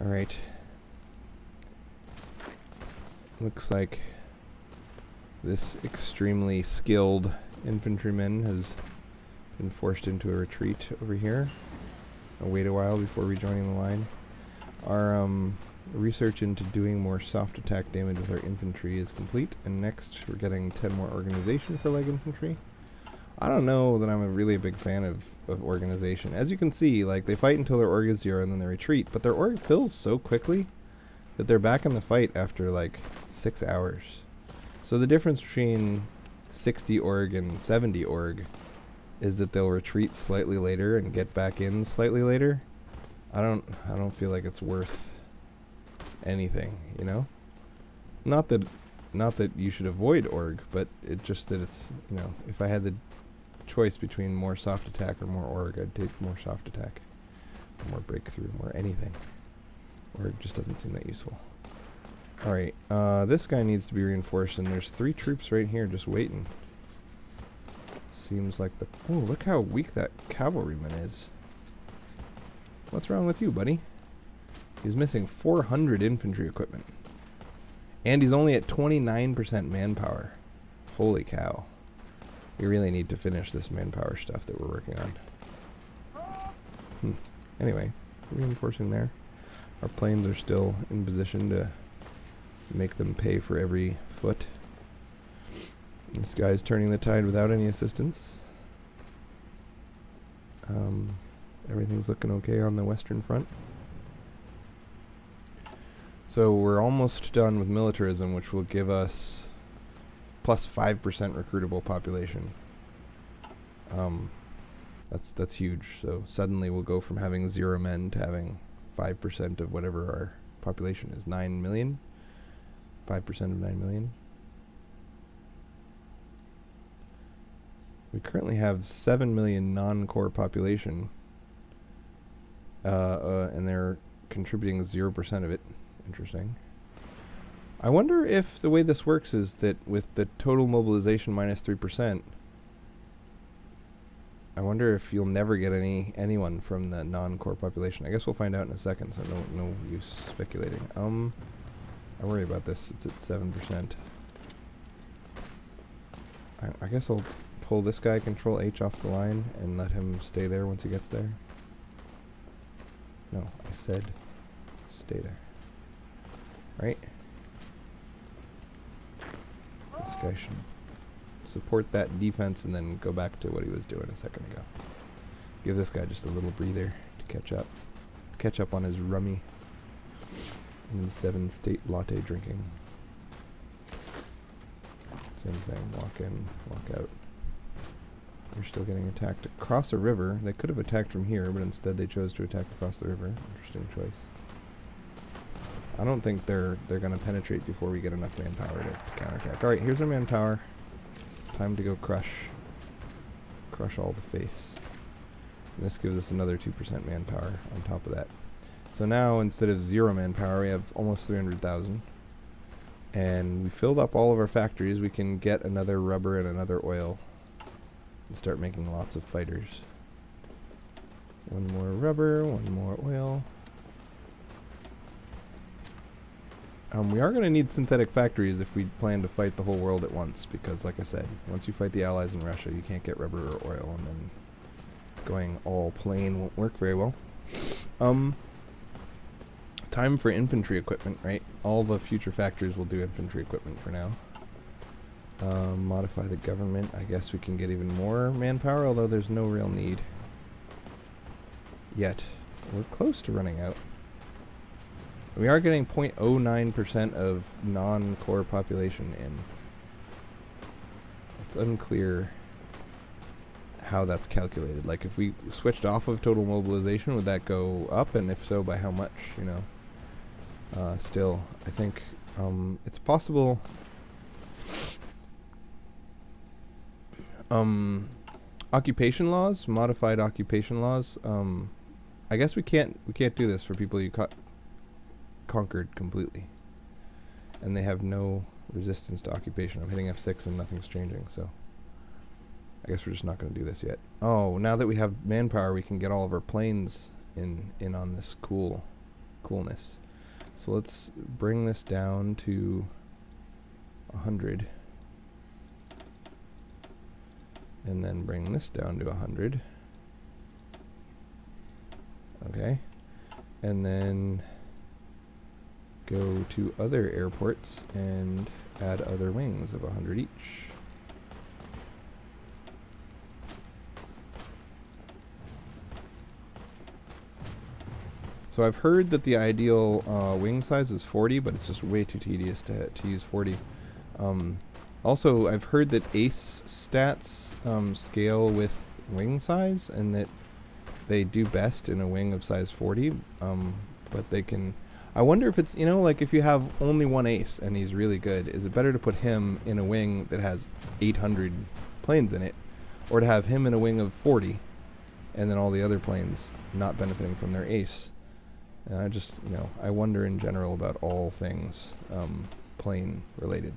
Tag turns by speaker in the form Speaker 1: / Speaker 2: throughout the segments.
Speaker 1: Alright. Looks like this extremely skilled infantryman has been forced into a retreat over here. I'll wait a while before rejoining the line. Our research into doing more soft attack damage with our infantry is complete, and next we're getting 10 more organization for light infantry. I don't know that I'm really a big fan of organization. As you can see, like, they fight until their org is 0 and then they retreat, but their org fills so quickly that they're back in the fight after like 6 hours. So the difference between 60 org and 70 org is that they'll retreat slightly later and get back in slightly later. I don't feel like it's worth anything, you know? Not that you should avoid org, but it just that it's, you know, if I had the choice between more soft attack or more org, I'd take more soft attack. More breakthrough, more anything. Org just doesn't seem that useful. Alright, this guy needs to be reinforced, and there's 3 troops right here just waiting. Seems like the... Oh, look how weak that cavalryman is. What's wrong with you, buddy? He's missing 400 infantry equipment. And he's only at 29% manpower. Holy cow. We really need to finish this manpower stuff that we're working on. Anyway, reinforcing there. Our planes are still in position to make them pay for every foot. This guy's turning the tide without any assistance. Everything's looking okay on the western front. So we're almost done with militarism, which will give us plus 5% recruitable population. That's huge. So suddenly we'll go from having 0 men to having 5% of whatever our population is. 9 million? 5% of 9 million? We currently have 7 million non-core population, and they're contributing 0% of it. Interesting. I wonder if the way this works is that with the total mobilization minus 3%, I wonder if you'll never get anyone from the non-core population. I guess we'll find out in a second, so no use speculating. I worry about this. It's at 7%. I guess I'll pull this guy Control H off the line and let him stay there once he gets there. No, I said stay there. Right? This guy should support that defense and then go back to what he was doing a second ago. Give this guy just a little breather to catch up. Catch up on his rummy and his 7-state latte drinking. Same thing. Walk in, walk out. They're still getting attacked across a river. They could have attacked from here, but instead they chose to attack across the river. Interesting choice. I don't think they're going to penetrate before we get enough manpower to counterattack. Alright, here's our manpower. Time to go crush all the face. And this gives us another 2% manpower on top of that. So now, instead of 0 manpower, we have almost 300,000. And we filled up all of our factories. We can get another rubber and another oil and start making lots of fighters. One more rubber, one more oil. We are going to need synthetic factories if we plan to fight the whole world at once, because, like I said, once you fight the Allies in Russia, you can't get rubber or oil, and then going all plain won't work very well. Time for infantry equipment, right? All the future factories will do infantry equipment for now. Modify the government. I guess we can get even more manpower, although there's no real need yet. We're close to running out. We are getting 0.09% of non-core population in. It's unclear how that's calculated. Like, if we switched off of total mobilization, would that go up? And if so, by how much, you know? Still, I think it's possible. Occupation laws, modified occupation laws. I guess we can't do this for people you conquered completely, and they have no resistance to occupation. I'm hitting F6 and nothing's changing, so I guess we're just not going to do this yet. Oh, now that we have manpower, we can get all of our planes in on this cool coolness. So let's bring this down to 100. And then bring this down to 100. Okay. And then go to other airports and add other wings of 100 each. So I've heard that the ideal wing size is 40, but it's just way too tedious to use 40. Also, I've heard that ace stats scale with wing size, and that they do best in a wing of size 40, but they can... I wonder if it's, you know, like if you have only one ace and he's really good, is it better to put him in a wing that has 800 planes in it, or to have him in a wing of 40 and then all the other planes not benefiting from their ace? And I just, you know, I wonder in general about all things plane related.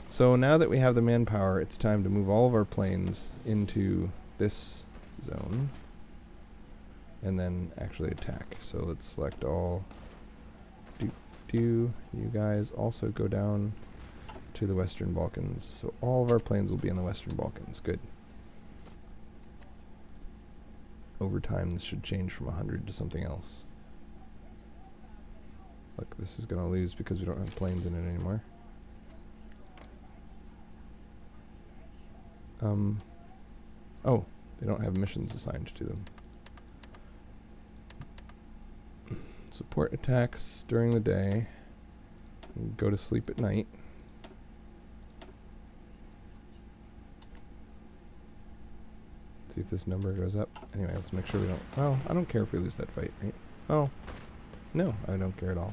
Speaker 1: So now that we have the manpower, it's time to move all of our planes into this zone and then actually attack. So let's select all. You guys also go down to the Western Balkans. So all of our planes will be in the Western Balkans. Good. Over time, this should change from 100 to something else. Look, this is going to lose because we don't have planes in it anymore. Oh, they don't have missions assigned to them. Support attacks during the day. Go to sleep at night. See if this number goes up. Anyway, let's make sure we don't... Well, I don't care if we lose that fight, right? Oh, no, I don't care at all.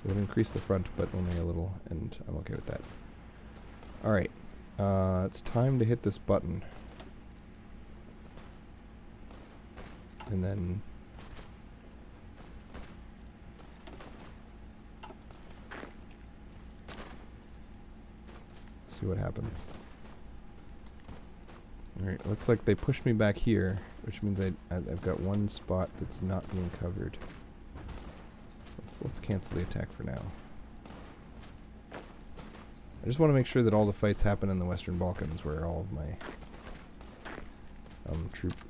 Speaker 1: It would increase the front, but only a little, and I'm okay with that. Alright, it's time to hit this button. And then... see what happens. Alright, looks like they pushed me back here, which means I've got one spot that's not being covered. Let's cancel the attack for now. I just want to make sure that all the fights happen in the Western Balkans, where all of my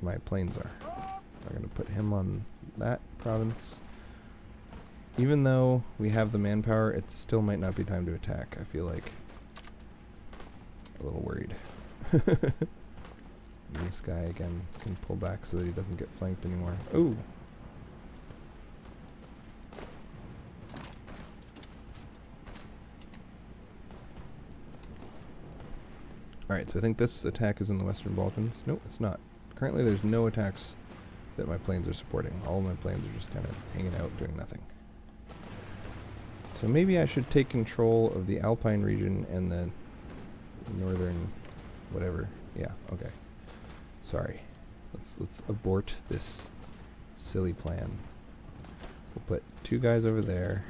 Speaker 1: my planes are. I'm going to put him on that province. Even though we have the manpower, it still might not be time to attack. I feel like a little worried. And this guy again can pull back so that he doesn't get flanked anymore. Ooh. Alright, so I think this attack is in the Western Balkans. No, it's not. Currently there's no attacks that my planes are supporting. All of my planes are just kind of hanging out doing nothing. So maybe I should take control of the Alpine region and the northern whatever. Yeah, okay. Sorry. Let's abort this silly plan. We'll put 2 guys over there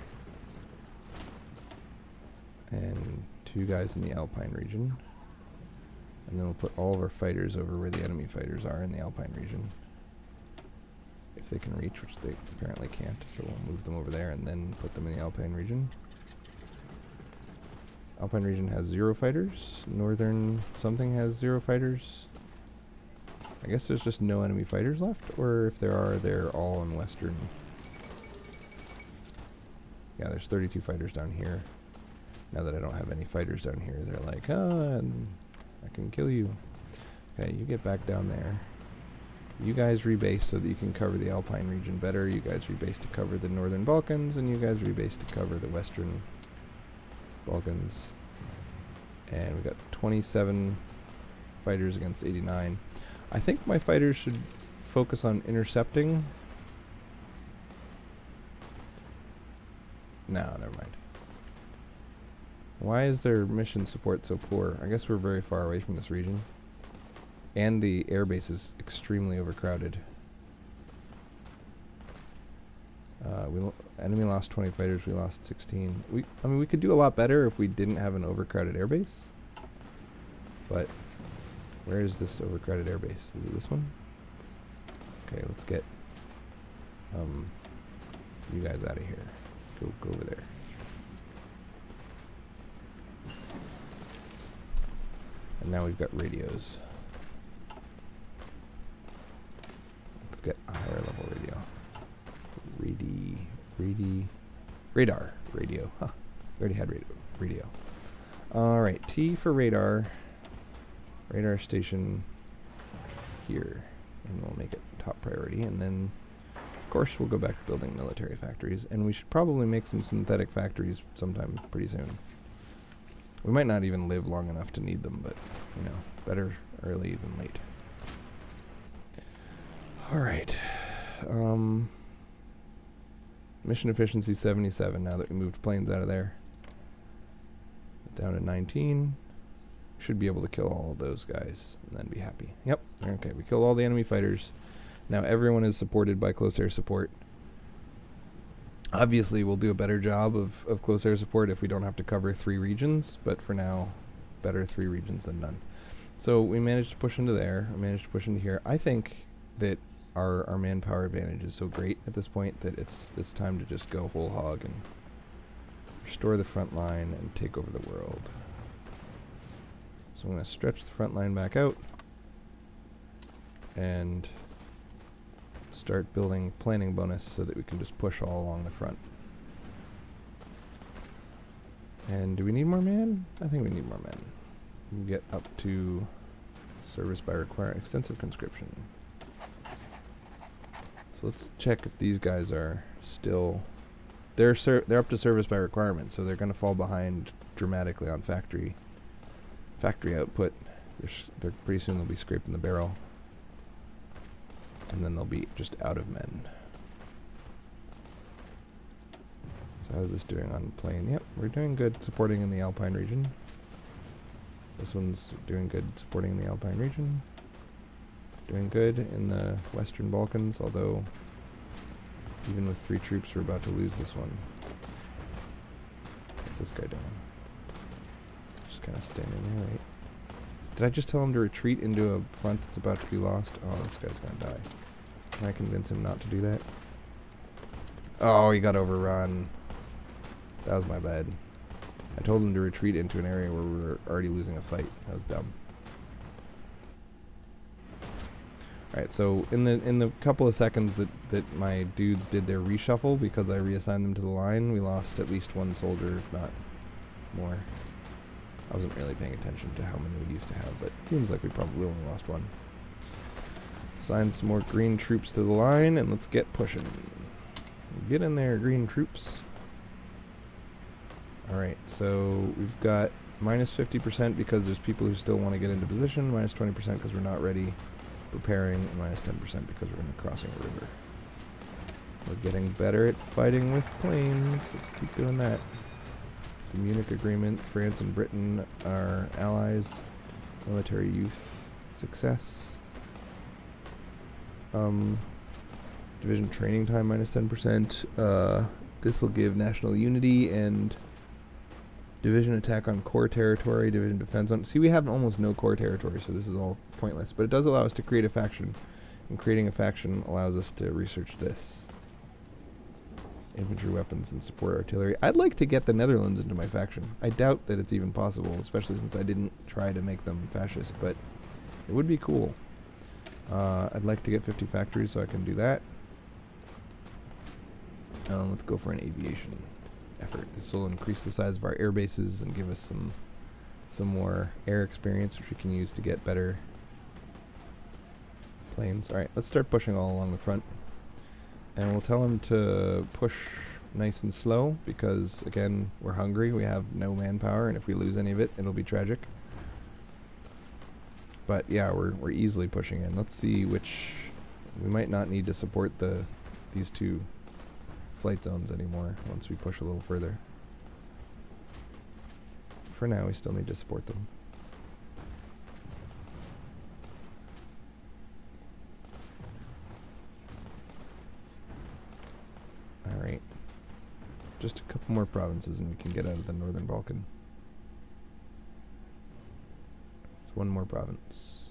Speaker 1: and 2 guys in the Alpine region. And then we'll put all of our fighters over where the enemy fighters are in the Alpine region. If they can reach, which they apparently can't. So we'll move them over there and then put them in the Alpine region. Alpine region has 0 fighters. Northern something has 0 fighters. I guess there's just no enemy fighters left, or if there are, they're all in Western. Yeah, there's 32 fighters down here. Now that I don't have any fighters down here, they're like, ah, I can kill you. Okay, you get back down there. You guys rebase so that you can cover the Alpine region better. You guys rebase to cover the Northern Balkans, and you guys rebase to cover the Western Balkans. And we got 27 fighters against 89. I think my fighters should focus on intercepting. No, never mind. Why is their mission support so poor? I guess we're very far away from this region. And the airbase is extremely overcrowded. Enemy lost 20 fighters, we lost 16. I mean, we could do a lot better if we didn't have an overcrowded airbase. But where is this overcrowded airbase? Is it this one? Okay, let's get You guys out of here. Go over there. And now we've got radios. Let's get a higher level radio. Radar. Radio. Huh. We already had radio. Alright, T for radar. Radar station here. And we'll make it top priority. And then, of course, we'll go back to building military factories. And we should probably make some synthetic factories sometime pretty soon. We might not even live long enough to need them, but, you know, better early than late. Alright. Mission efficiency 77 now that we moved planes out of there. Down to 19. Should be able to kill all of those guys and then be happy. Yep. Okay, we killed all the enemy fighters. Now everyone is supported by close air support. Obviously, we'll do a better job of close air support if we don't have to cover 3 regions, but for now, better 3 regions than none. So we managed to push into there. We managed to push into here. I think that our manpower advantage is so great at this point that it's time to just go whole hog and restore the front line and take over the world. So I'm going to stretch the front line back out and start building planning bonus so that we can just push all along the front. And do we need more men? I think we need more men. We can get up to service by requiring extensive conscription. So let's check if these guys are still... They're up to service by requirement, so they're going to fall behind dramatically on factory output. They're pretty soon they'll be scraping the barrel. And then they'll be just out of men. So how's this doing on plane? Yep, we're doing good supporting in the Alpine region. This one's doing good supporting in the Alpine region. Doing good in the Western Balkans, although even with 3 troops we're about to lose this one. What's this guy doing? Just kind of standing there, right? Did I just tell him to retreat into a front that's about to be lost? Oh, this guy's gonna die. Can I convince him not to do that? Oh, he got overrun. That was my bad. I told him to retreat into an area where we were already losing a fight. That was dumb. Alright, so in the couple of seconds that my dudes did their reshuffle, because I reassigned them to the line, we lost at least 1 soldier, if not more. I wasn't really paying attention to how many we used to have, but it seems like we probably only lost 1. Assign some more green troops to the line, and let's get pushing. Get in there, green troops. Alright, so we've got minus 50% because there's people who still want to get into position, minus 20% because we're not ready, preparing, and minus 10% because we're going to be crossing a river. We're getting better at fighting with planes. Let's keep doing that. The Munich Agreement, France and Britain are allies. Military youth success. Division training time minus 10%. This will give national unity and division attack on core territory, division defense on... See, we have almost no core territory, so this is all pointless. But it does allow us to create a faction. And creating a faction allows us to research this. Infantry weapons and support artillery. I'd like to get the Netherlands into my faction. I doubt that it's even possible, especially since I didn't try to make them fascist, but it would be cool. I'd like to get 50 factories so I can do that. Let's go for an aviation effort. This will increase the size of our air bases and give us some more air experience, which we can use to get better planes. Alright, let's start pushing all along the front. And we'll tell them to push nice and slow because, again, we're hungry. We have no manpower, and if we lose any of it, it'll be tragic. But yeah, we're easily pushing in. Let's see which... We might not need to support these 2 flight zones anymore once we push a little further. For now, we still need to support them. Alright. Just a couple more provinces and we can get out of the Northern Balkan. Just 1 more province.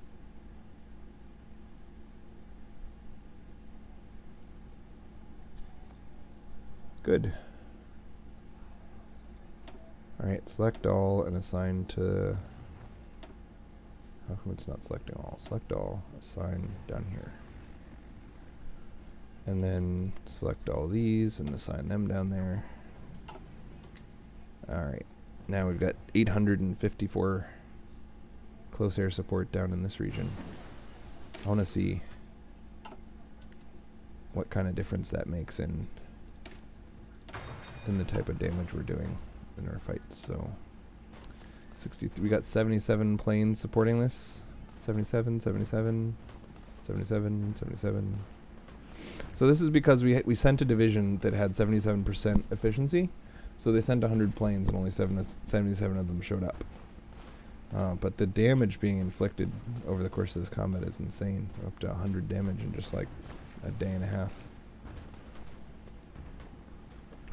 Speaker 1: Good. Alright, select all and assign to... How come it's not selecting all? Select all, assign down here. And then select all these and assign them down there. Alright, now we've got 854 close air support down in this region. I want to see what kind of difference that makes in the type of damage we're doing in our fights. So 63, we got 77 planes supporting this. 77, 77, 77, 77. So this is because we sent a division that had 77% efficiency. So they sent 100 planes and only 77 of them showed up. But the damage being inflicted over the course of this combat is insane. Up to 100 damage in just like a day and a half.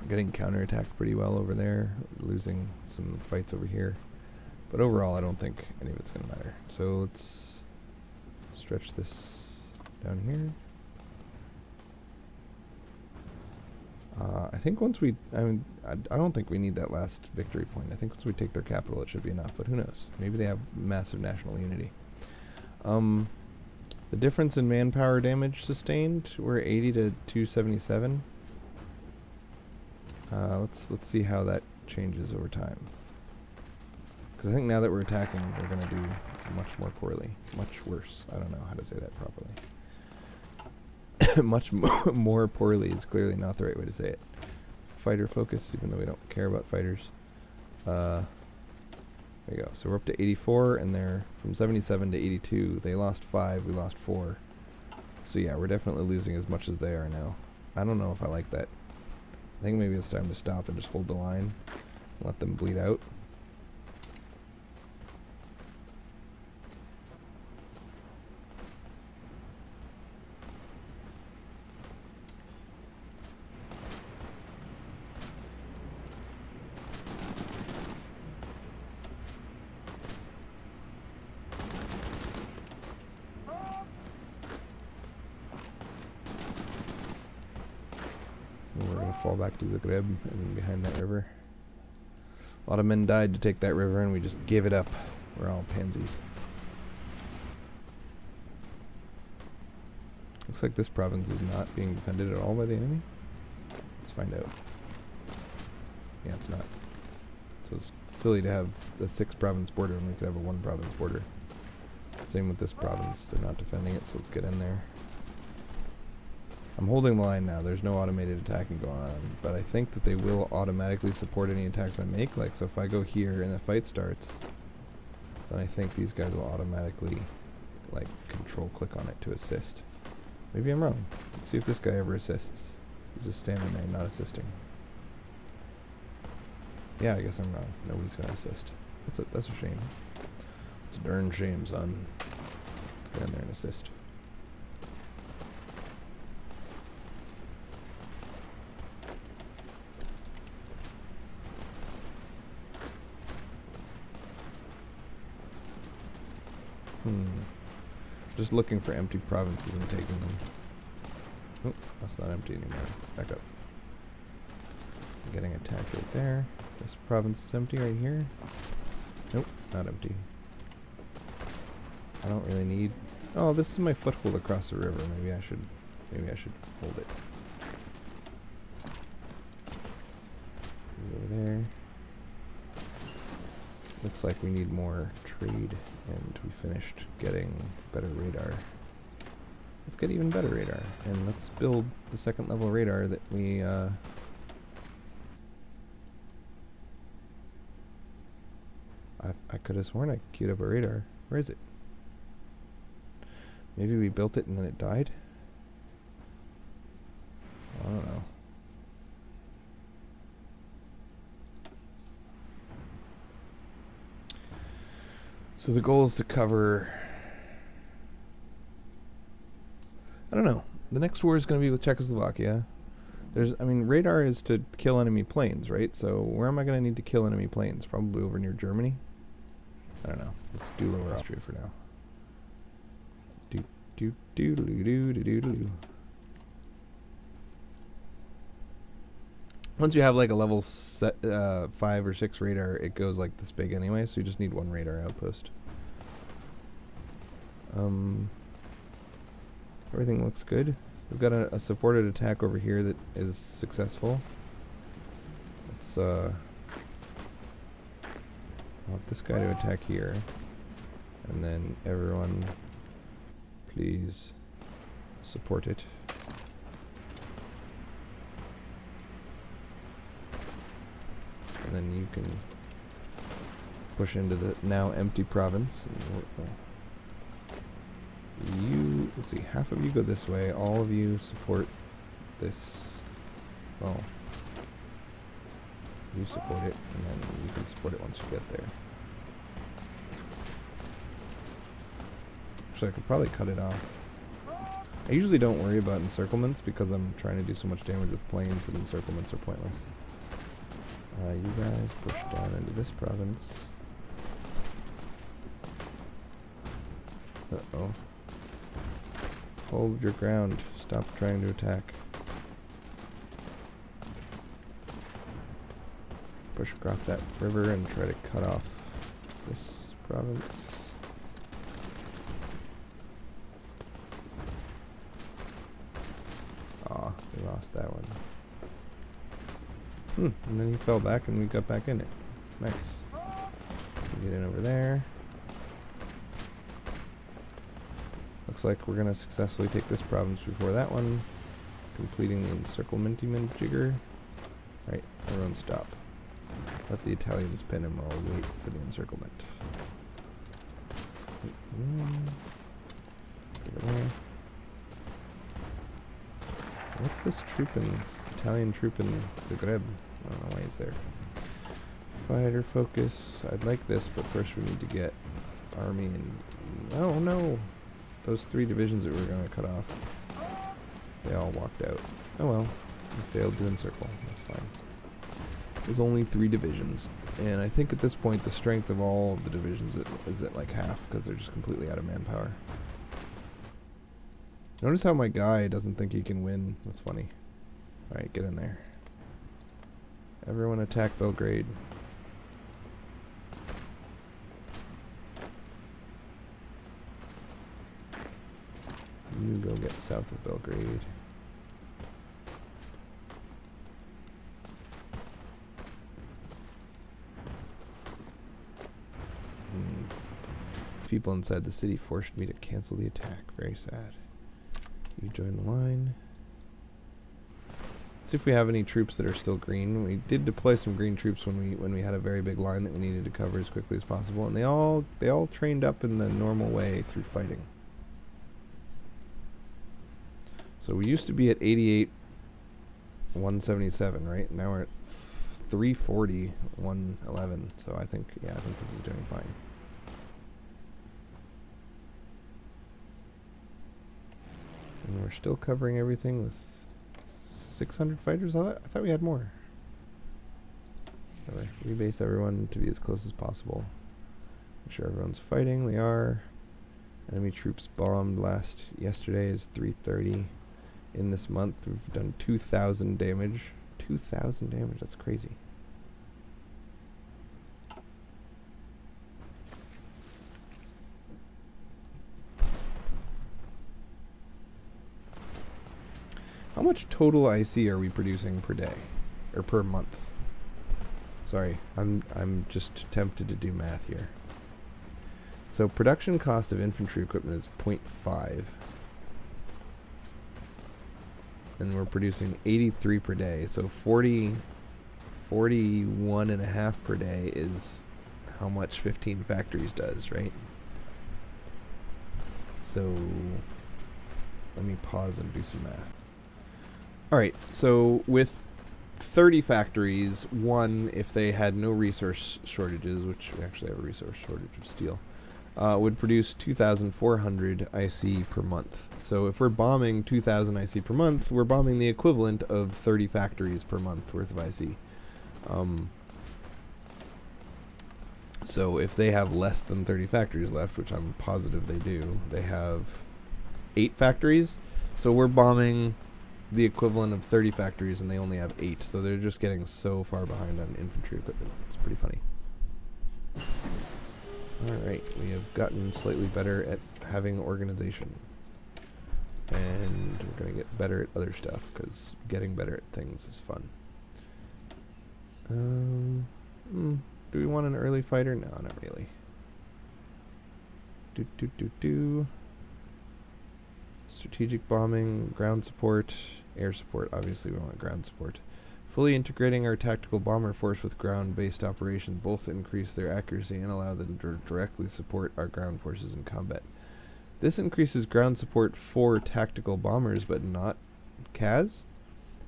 Speaker 1: Getting counterattacked pretty well over there, losing some fights over here. But overall, I don't think any of it's going to matter. So let's stretch this down here. I think once we, I don't think we need that last victory point. I think once we take their capital, it should be enough. But who knows? Maybe they have massive national unity. The difference in manpower damage sustained, we're 80 to 277. Let's see how that changes over time. Because I think now that we're attacking, we're going to do much more poorly. Much worse. I don't know how to say that properly. Much more poorly is clearly not the right way to say it. Fighter focus, even though we don't care about fighters. There you go. So we're up to 84, and they're from 77 to 82. They lost 5, we lost 4. So yeah, we're definitely losing as much as they are now. I don't know if I like that. I think maybe it's time to stop and just hold the line. And let them bleed out. We're going to fall back to Zagreb and behind that river. A lot of men died to take that river and we just gave it up. We're all pansies. Looks like this province is not being defended at all by the enemy. Let's find out. Yeah, it's not. So it's silly to have a 6-province border when we could have a 1-province border. Same with this province. They're not defending it, so let's get in there. I'm holding the line now. There's no automated attacking going on, but I think that they will automatically support any attacks I make. Like, so if I go here and the fight starts, then I think these guys will automatically, like, control click on it to assist. Maybe I'm wrong. Let's see if this guy ever assists. He's just standing there, not assisting. Yeah, I guess I'm wrong. Nobody's gonna assist. That's a shame. It's a darn shame, son. Get in there and assist. Just looking for empty provinces and taking them. Oh, that's not empty anymore. Back up. I'm getting attacked right there. This province is empty right here. Nope, not empty. I don't really need... Oh, this is my foothold across the river. Maybe I should hold it. Over there. Looks like we need more trade, and we finished getting better radar. Let's get even better radar, and let's build the 2nd level radar that we I could have sworn I queued up a radar. Where is it? Maybe we built it and then it died? I don't know. So the goal is to cover... I don't know. The next war is going to be with Czechoslovakia. Radar is to kill enemy planes, right? So where am I going to need to kill enemy planes? Probably over near Germany? I don't know. Let's do Lower Austria for now. Once you have like a level 5 or 6 radar, it goes like this big anyway, so you just need one radar outpost. Everything looks good. We've got a supported attack over here that is successful. Let's want this guy to attack here. And then everyone, please support it. And then you can push into the now empty province. And let's see, half of you go this way, all of you support this. Well, you support it, and then you can support it once you get there. Actually, I could probably cut it off. I usually don't worry about encirclements because I'm trying to do so much damage with planes that encirclements are pointless. You guys push down into this province. Uh-oh. Hold your ground. Stop trying to attack. Push across that river and try to cut off this province. Aw, we lost that one. And then he fell back and we got back in it. Nice. Get in over there. Looks like we're going to successfully take this province before that one. Completing the encirclementing jigger. Right, everyone stop. Let the Italians pin him while we wait for the encirclement. What's this troop in... Italian troop in Zagreb? I don't know why he's there. Fighter focus. I'd like this, but first we need to get army and... Oh no! Those 3 divisions that we were going to cut off. They all walked out. Oh well. We failed to encircle. That's fine. There's only 3 divisions. And I think at this point the strength of all of the divisions is at like half, because they're just completely out of manpower. Notice how my guy doesn't think he can win. That's funny. Alright, get in there. Everyone attack Belgrade. You go get south of Belgrade. People inside the city forced me to cancel the attack. Very sad. You join the line. Let's see if we have any troops that are still green. We did deploy some green troops when we had a very big line that we needed to cover as quickly as possible, and they all trained up in the normal way through fighting. So we used to be at 88, 177, right? Now we're at 340, 111. So I think this is doing fine. And we're still covering everything with 600 fighters. I thought we had more. Anyway, rebase everyone to be as close as possible. Make sure everyone's fighting. They are. Enemy troops bombed yesterday is 330. In this month, we've done 2,000 damage. 2,000 damage. That's crazy. How much total IC are we producing per day, or per month? Sorry, I'm just tempted to do math here. So production cost of infantry equipment is 0.5, and we're producing 83 per day. So 41 and a half per day is how much 15 factories does, right? So let me pause and do some math. Alright, so with 30 factories, if they had no resource shortages, which we actually have a resource shortage of steel, would produce 2,400 IC per month. So if we're bombing 2,000 IC per month, we're bombing the equivalent of 30 factories per month worth of IC. So if they have less than 30 factories left, which I'm positive they do, they have 8 factories. So we're bombing the equivalent of 30 factories, and they only have 8, so they're just getting so far behind on infantry equipment. It's pretty funny. Alright, we have gotten slightly better at having organization. And we're going to get better at other stuff, because getting better at things is fun. Do we want an early fighter? No, not really. Strategic bombing, ground support, air support. Obviously we want ground support. Fully integrating our tactical bomber force with ground-based operations both increase their accuracy and allow them to directly support our ground forces in combat. This increases ground support for tactical bombers, but not CAS.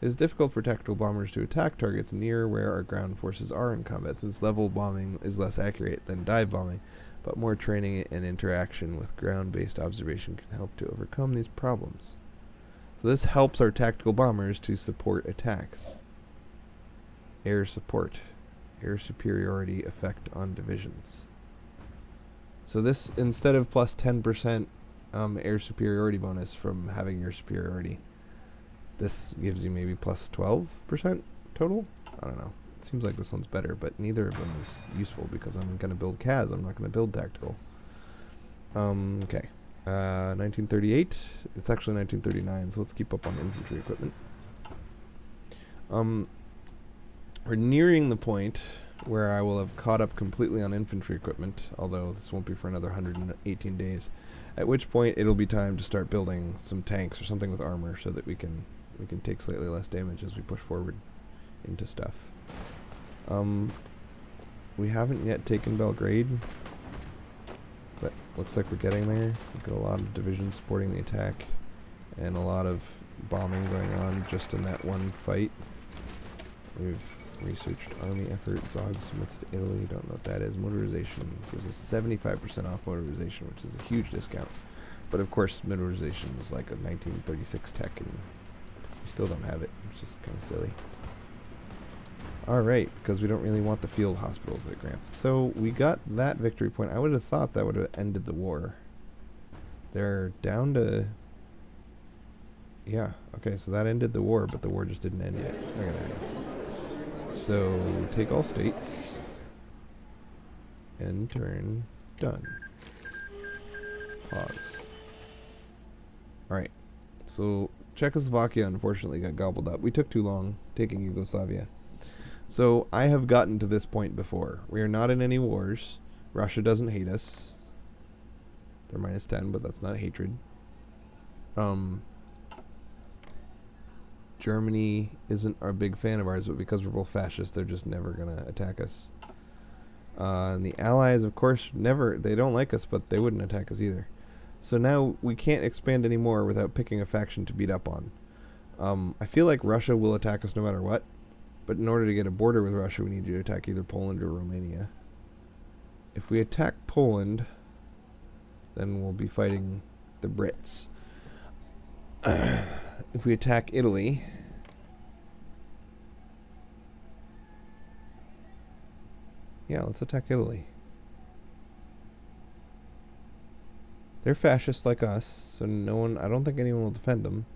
Speaker 1: It is difficult for tactical bombers to attack targets near where our ground forces are in combat, since level bombing is less accurate than dive bombing, but more training and interaction with ground-based observation can help to overcome these problems. So this helps our tactical bombers to support attacks. Air support. Air superiority effect on divisions. So this, instead of plus 10% air superiority bonus from having air superiority, this gives you maybe plus 12% total? I don't know. It seems like this one's better, but neither of them is useful because I'm going to build CAS. I'm not going to build tactical. Okay. 1938. It's actually 1939, so let's keep up on infantry equipment. We're nearing the point where I will have caught up completely on infantry equipment, although this won't be for another 118 days, at which point it'll be time to start building some tanks or something with armor so that we can take slightly less damage as we push forward into stuff. We haven't yet taken Belgrade, but looks like we're getting there. We've got a lot of divisions supporting the attack and a lot of bombing going on just in that one fight. We've researched army effort, Zog submits to Italy, don't know what that is. Motorization gives us 75% off motorization, which is a huge discount. But of course, motorization is like a 1936 tech, and we still don't have it, which is kind of silly. Alright, because we don't really want the field hospitals that it grants. So we got that victory point. I would have thought that would have ended the war. They're down to... Yeah, okay, so that ended the war, but the war just didn't end yet. Okay, there we go. So, take all states, end turn, done. Pause. Alright, so Czechoslovakia unfortunately got gobbled up. We took too long taking Yugoslavia. So, I have gotten to this point before. We are not in any wars. Russia doesn't hate us. They're minus 10, but that's not hatred. Germany isn't a big fan of ours, but because we're both fascists, they're just never going to attack us. And the Allies, of course, they don't like us, but they wouldn't attack us either. So now we can't expand anymore without picking a faction to beat up on. I feel like Russia will attack us no matter what, but in order to get a border with Russia, we need to attack either Poland or Romania. If we attack Poland, then we'll be fighting the Brits. If we attack Italy, yeah, let's attack Italy. They're fascists like us, so I don't think anyone will defend them.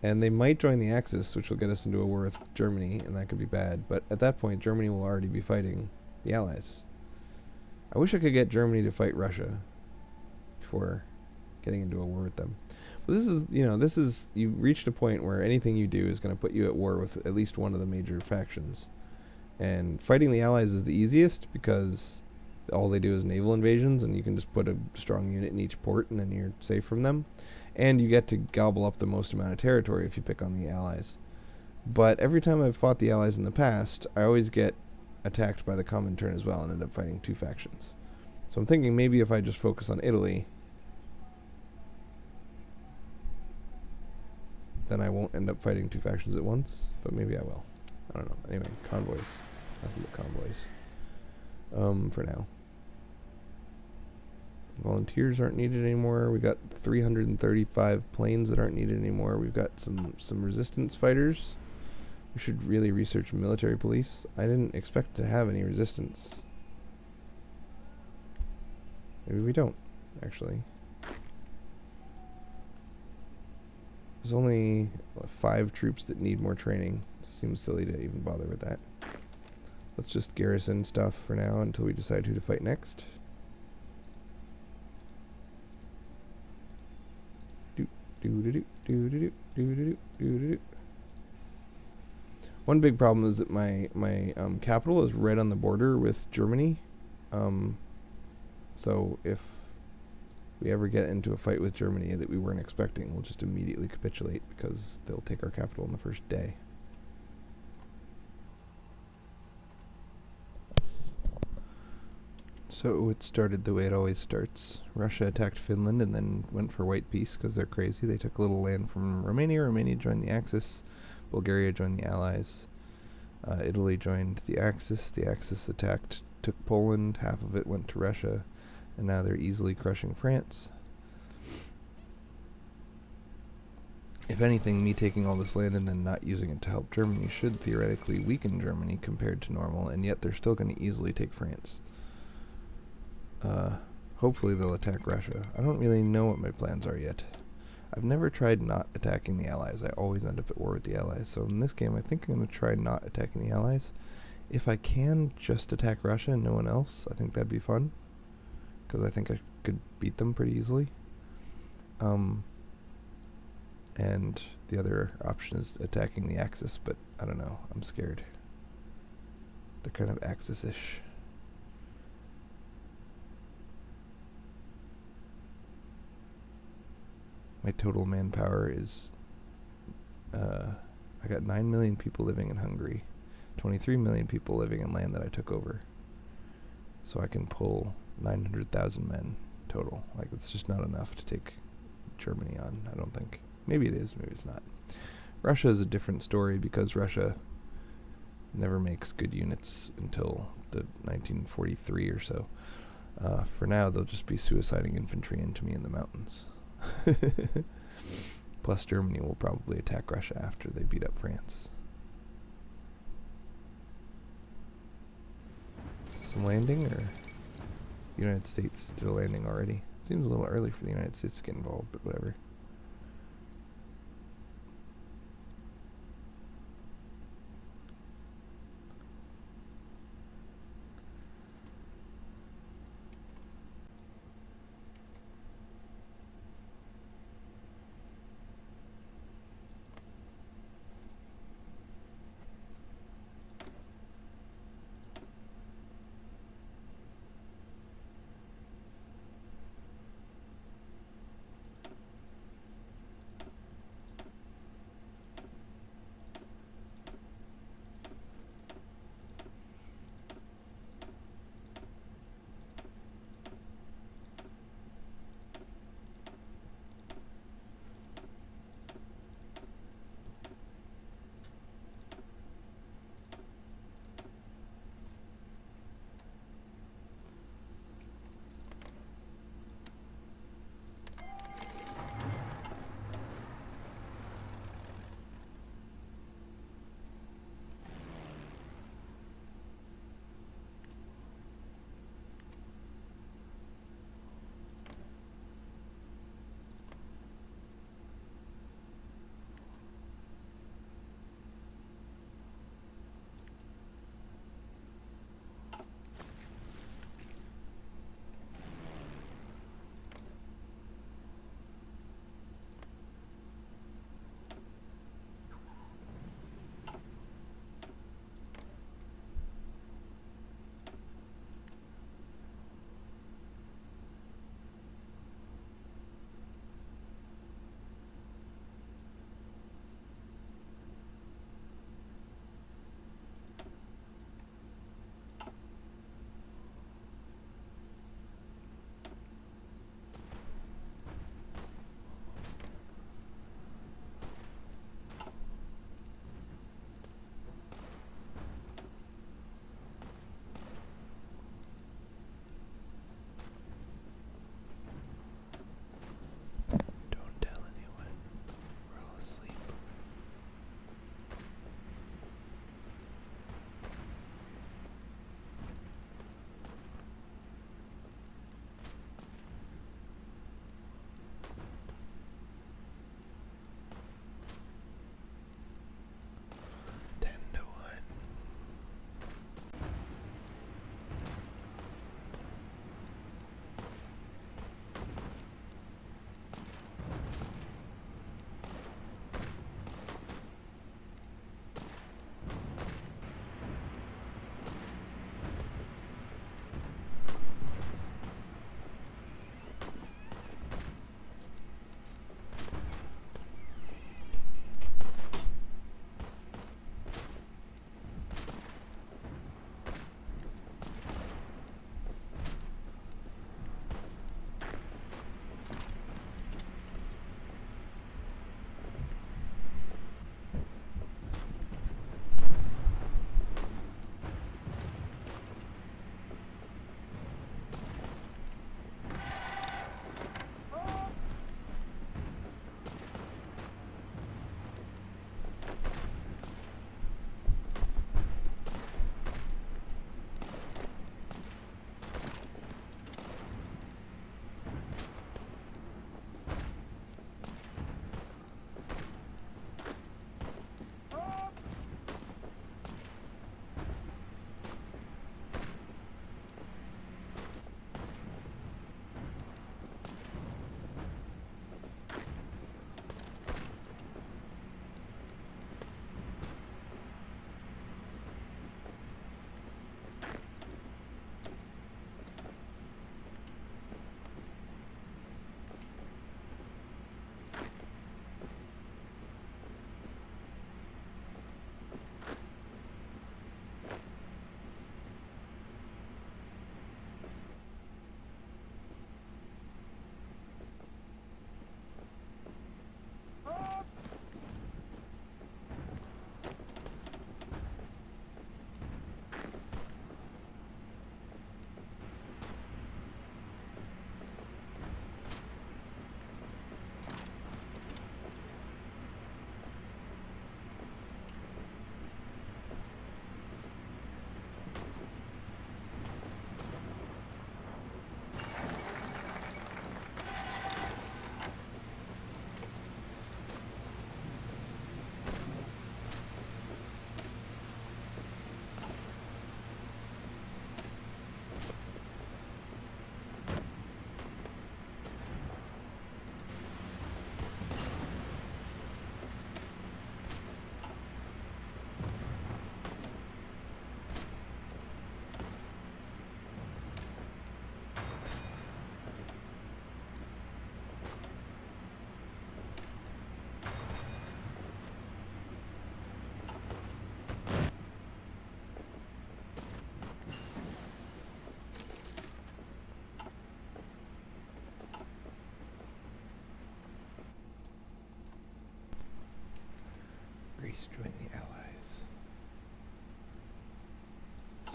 Speaker 1: And they might join the Axis, which will get us into a war with Germany, and that could be bad. But at that point, Germany will already be fighting the Allies. I wish I could get Germany to fight Russia before getting into a war with them. But you've reached a point where anything you do is going to put you at war with at least one of the major factions. And fighting the Allies is the easiest because all they do is naval invasions, and you can just put a strong unit in each port, and then you're safe from them. And you get to gobble up the most amount of territory if you pick on the Allies. But every time I've fought the Allies in the past, I always get attacked by the Comintern as well and end up fighting two factions. So I'm thinking maybe if I just focus on Italy, then I won't end up fighting two factions at once, but maybe I will. I don't know. Anyway, convoys. Nothing but convoys. For now. Volunteers aren't needed anymore. We got 335 planes that aren't needed anymore. We've got some resistance fighters. We should really research military police. I didn't expect to have any resistance. Maybe we don't, actually. There's only 5 troops that need more training. Seems silly to even bother with that. Let's just garrison stuff for now until we decide who to fight next. One big problem is that my capital is right on the border with Germany. So if we ever get into a fight with Germany that we weren't expecting, we'll just immediately capitulate because they'll take our capital on the first day. So it started the way it always starts. Russia attacked Finland and then went for white peace because they're crazy. They took a little land from Romania. Romania joined the Axis. Bulgaria joined the Allies. Italy joined the Axis. The Axis took Poland. Half of it went to Russia. And now they're easily crushing France. If anything, me taking all this land and then not using it to help Germany should theoretically weaken Germany compared to normal, and yet they're still going to easily take France. Hopefully they'll attack Russia. I don't really know what my plans are yet. I've never tried not attacking the Allies. I always end up at war with the Allies. So in this game, I think I'm going to try not attacking the Allies. If I can just attack Russia and no one else, I think that'd be fun. Because I think I could beat them pretty easily. And the other option is attacking the Axis, but I don't know. I'm scared. They're kind of Axis-ish. My total manpower is... I got 9 million people living in Hungary. 23 million people living in land that I took over. So I can pull 900,000 men total. Like, it's just not enough to take Germany on, I don't think. Maybe it is, maybe it's not. Russia is a different story because Russia never makes good units until the 1943 or so. For now, they'll just be suiciding infantry into me in the mountains. Plus, Germany will probably attack Russia after they beat up France. Is this a landing, or the United States did a landing already? Seems a little early for the United States to get involved, but whatever.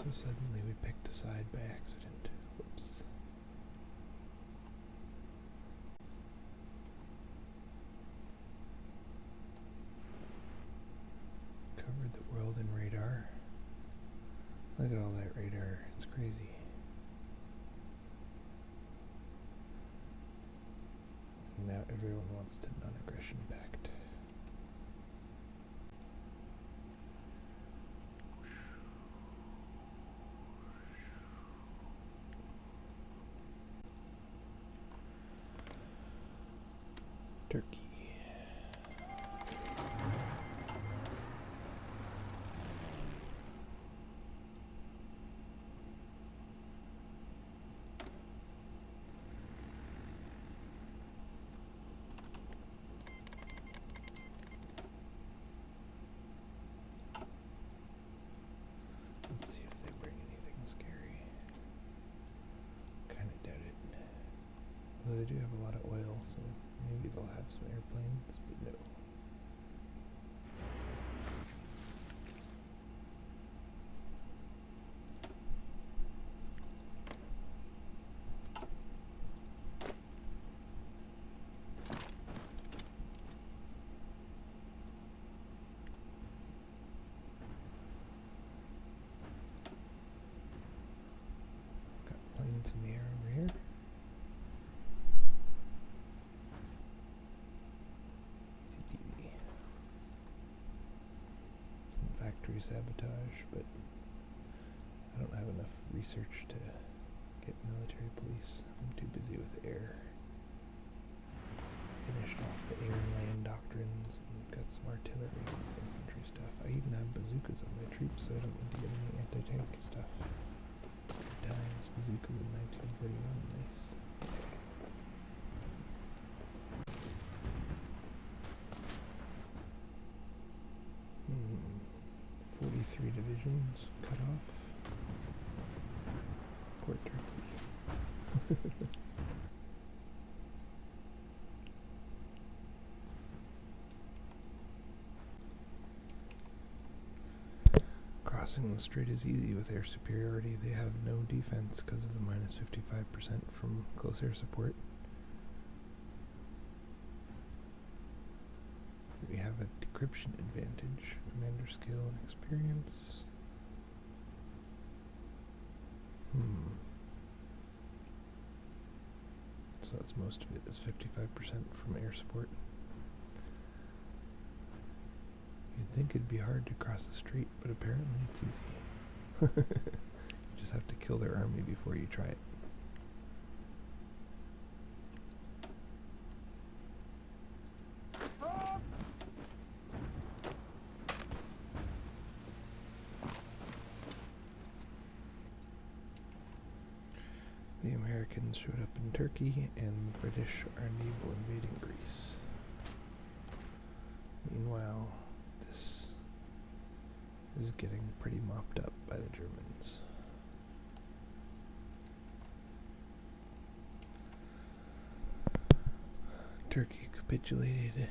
Speaker 1: So suddenly we picked a side by accident. Whoops. Covered the world in radar. Look at all that radar. It's crazy. And now everyone wants to non-aggression pact. Turkey. Let's see if they bring anything scary. Kinda doubt it. Although they do have a lot of oil, so maybe they'll have some airplanes, but no. Got planes in the air over here. Easy peasy. Some factory sabotage, but I don't have enough research to get military police. I'm too busy with air. Finished off the air and land doctrines and got some artillery and infantry stuff. I even have bazookas on my troops, so I don't need to get any anti-tank stuff. Good times, bazookas in 1941, nice. Hmm. 43 divisions cut off. Poor Turkey. Crossing the strait is easy with air superiority. They have no defense because of the minus 55% from close air support. We have a decryption advantage, commander skill and experience. So that's most of it is 55% from air support. You'd think it'd be hard to cross a strait, but apparently it's easy. You just have to kill their army before you try it. The Americans showed up in Turkey, and the British are naval invading Greece. Meanwhile, this is getting pretty mopped up by the Germans. Turkey capitulated.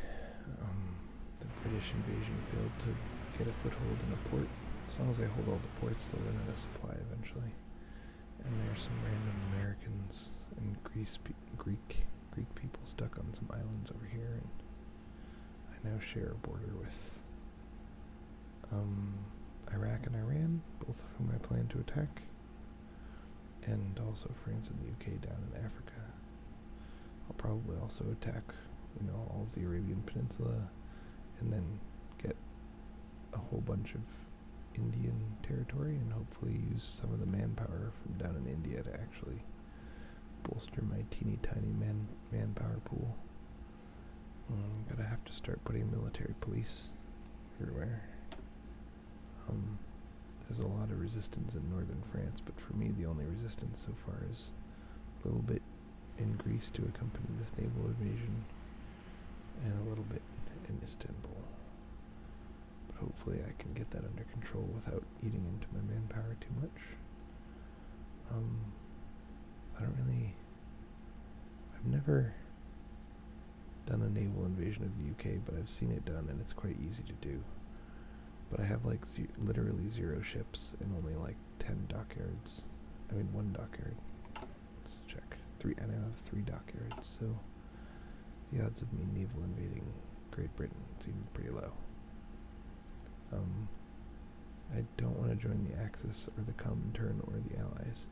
Speaker 1: The British invasion failed to get a foothold in a port. As long as they hold all the ports, they'll run out of supply eventually. And there's some random Americans and Greek people stuck on some islands over here, and I now share a border with Iraq and Iran, both of whom I plan to attack, and also France and the UK down in Africa. I'll probably also attack, all of the Arabian Peninsula, and then get a whole bunch of Indian territory, and hopefully use some of the manpower from down in India to actually bolster my teeny tiny manpower pool. I'm gonna have to start putting military police everywhere. There's a lot of resistance in northern France, but for me the only resistance so far is a little bit in Greece to accompany this naval invasion, and a little bit in Istanbul. But hopefully I can get that under control without eating into my manpower too much. I've never done a naval invasion of the UK, but I've seen it done, and it's quite easy to do. But I have like literally 0 ships and only like 10 dockyards. I mean 1 dockyard. Let's check. I now have 3 dockyards, so the odds of me naval invading Great Britain seem pretty low. I don't want to join the Axis or the Comintern or the Allies,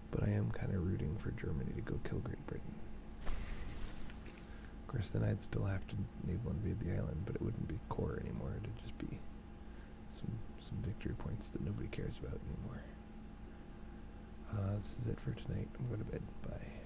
Speaker 1: but I am kind of rooting for Germany to go kill Great Britain. Of course, then I'd still have to naval invade the island, but it wouldn't be core anymore. It'd just be some victory points that nobody cares about anymore. This is it for tonight. I'm going to bed. Bye.